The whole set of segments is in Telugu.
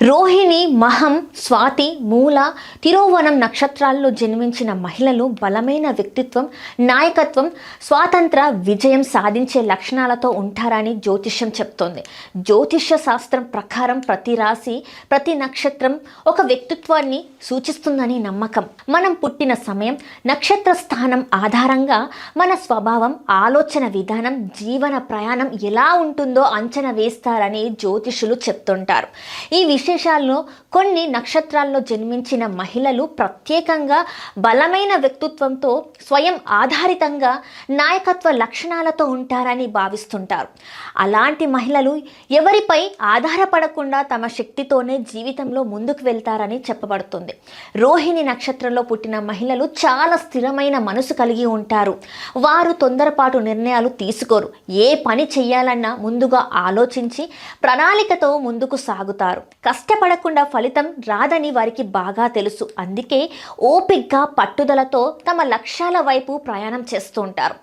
రోహిణి, మహం, స్వాతి, మూల, తిరోవనం నక్షత్రాల్లో జన్మించిన మహిళలు బలమైన వ్యక్తిత్వం, నాయకత్వం, స్వాతంత్ర విజయం సాధించే లక్షణాలతో ఉంటారని జ్యోతిష్యం చెప్తోంది. జ్యోతిష్య శాస్త్రం ప్రకారం ప్రతి రాశి, ప్రతి నక్షత్రం ఒక వ్యక్తిత్వాన్ని సూచిస్తుందని నమ్మకం. మనం పుట్టిన సమయం, నక్షత్ర స్థానం ఆధారంగా మన స్వభావం, ఆలోచన విధానం, జీవన ప్రయాణం ఎలా ఉంటుందో అంచనా వేస్తారని జ్యోతిషులు చెప్తుంటారు. ఈ విశేషాల్లో కొన్ని నక్షత్రాల్లో జన్మించిన మహిళలు ప్రత్యేకంగా బలమైన వ్యక్తిత్వంతో, స్వయం ఆధారితంగా నాయకత్వ లక్షణాలతో ఉంటారని భావిస్తుంటారు. అలాంటి మహిళలు ఎవరిపై ఆధారపడకుండా తమ శక్తితోనే జీవితంలో ముందుకు వెళ్తారని చెప్పబడుతుంది. రోహిణి నక్షత్రంలో పుట్టిన మహిళలు చాలా స్థిరమైన మనసు కలిగి ఉంటారు. వారు తొందరపాటు నిర్ణయాలు తీసుకోరు. ఏ పని చేయాలన్నా ముందుగా ఆలోచించి ప్రణాళికతో ముందుకు సాగుతారు. కష్టపడకుండా ఫలితం రాదని వారికి బాగా తెలుసు. అందుకే ఓపికగా, పట్టుదలతో తమ లక్ష్యాల వైపు ప్రయాణం చేస్తూ ఉంటారు.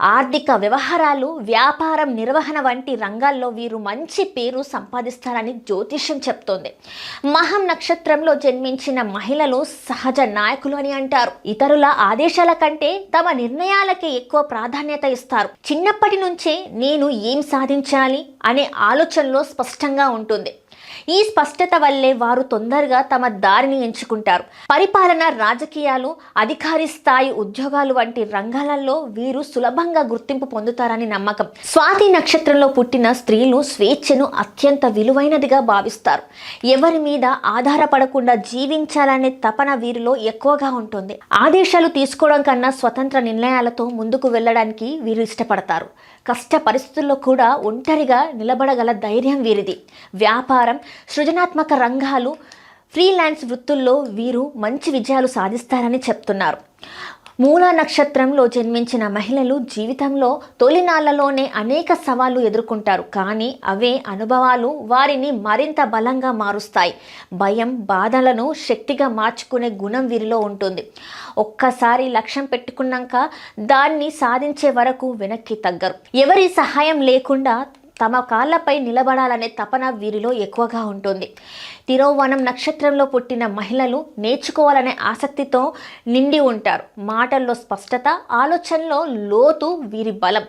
ఆర్థిక వ్యవహారాలు, వ్యాపారం, నిర్వహణ వంటి రంగాల్లో వీరు మంచి పేరు సంపాదిస్తారని జ్యోతిష్యం చెప్తోంది. మహం నక్షత్రంలో జన్మించిన మహిళలు సహజ నాయకులు అని అంటారు. ఇతరుల ఆదేశాల కంటే తమ నిర్ణయాలకే ఎక్కువ ప్రాధాన్యత ఇస్తారు. చిన్నప్పటి నుంచే నేను ఏం సాధించాలి అనే ఆలోచనలో స్పష్టంగా ఉంటుంది. ఈ స్పష్టత వల్లే వారు తొందరగా తమ దారిని ఎంచుకుంటారు. పరిపాలన, రాజకీయాలు, అధికారి స్థాయి ఉద్యోగాలు వంటి రంగాలలో వీరు సులభంగా గుర్తింపు పొందుతారని నమ్మకం. స్వాతి నక్షత్రంలో పుట్టిన స్త్రీలు స్వేచ్ఛను అత్యంత విలువైనదిగా భావిస్తారు. ఎవరి మీద ఆధారపడకుండా జీవించాలనే తపన వీరిలో ఎక్కువగా ఉంటుంది. ఆదేశాలు తీసుకోవడం కన్నా స్వతంత్ర నిర్ణయాలతో ముందుకు వెళ్ళడానికి వీరు ఇష్టపడతారు. కష్ట పరిస్థితుల్లో కూడా ఒంటరిగా నిలబడగల ధైర్యం వీరిది. వ్యాపారం, సృజనాత్మక రంగాలు, ఫ్రీలాన్స్ వృత్తుల్లో వీరు మంచి విజయాలు సాధిస్తారని చెప్తున్నారు. మూలా నక్షత్రంలో జన్మించిన మహిళలు జీవితంలో తొలినాళ్లలోనే అనేక సవాళ్లు ఎదుర్కొంటారు. కానీ అవే అనుభవాలు వారిని మరింత బలంగా మారుస్తాయి. భయం, బాధలను శక్తిగా మార్చుకునే గుణం వీరిలో ఉంటుంది. ఒక్కసారి లక్ష్యం పెట్టుకున్నాక దాన్ని సాధించే వరకు వెనక్కి తగ్గరు. ఎవరి సహాయం లేకుండా తమ కాళ్ళపై నిలబడాలనే తపన వీరిలో ఎక్కువగా ఉంటుంది. తిరోవనం నక్షత్రంలో పుట్టిన మహిళలు నేర్చుకోవాలనే ఆసక్తితో నిండి ఉంటారు. మాటల్లో స్పష్టత, ఆలోచనలో లోతు వీరి బలం.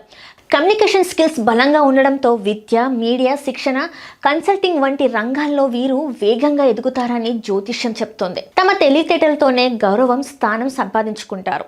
కమ్యూనికేషన్ స్కిల్స్ బలంగా ఉండడంతో విద్య, మీడియా, శిక్షణ, కన్సల్టింగ్ వంటి రంగాల్లో వీరు వేగంగా ఎదుగుతారని జ్యోతిష్యం చెప్తోంది. తమ తెలివితేటలతోనే గౌరవం, స్థానం సంపాదించుకుంటారు.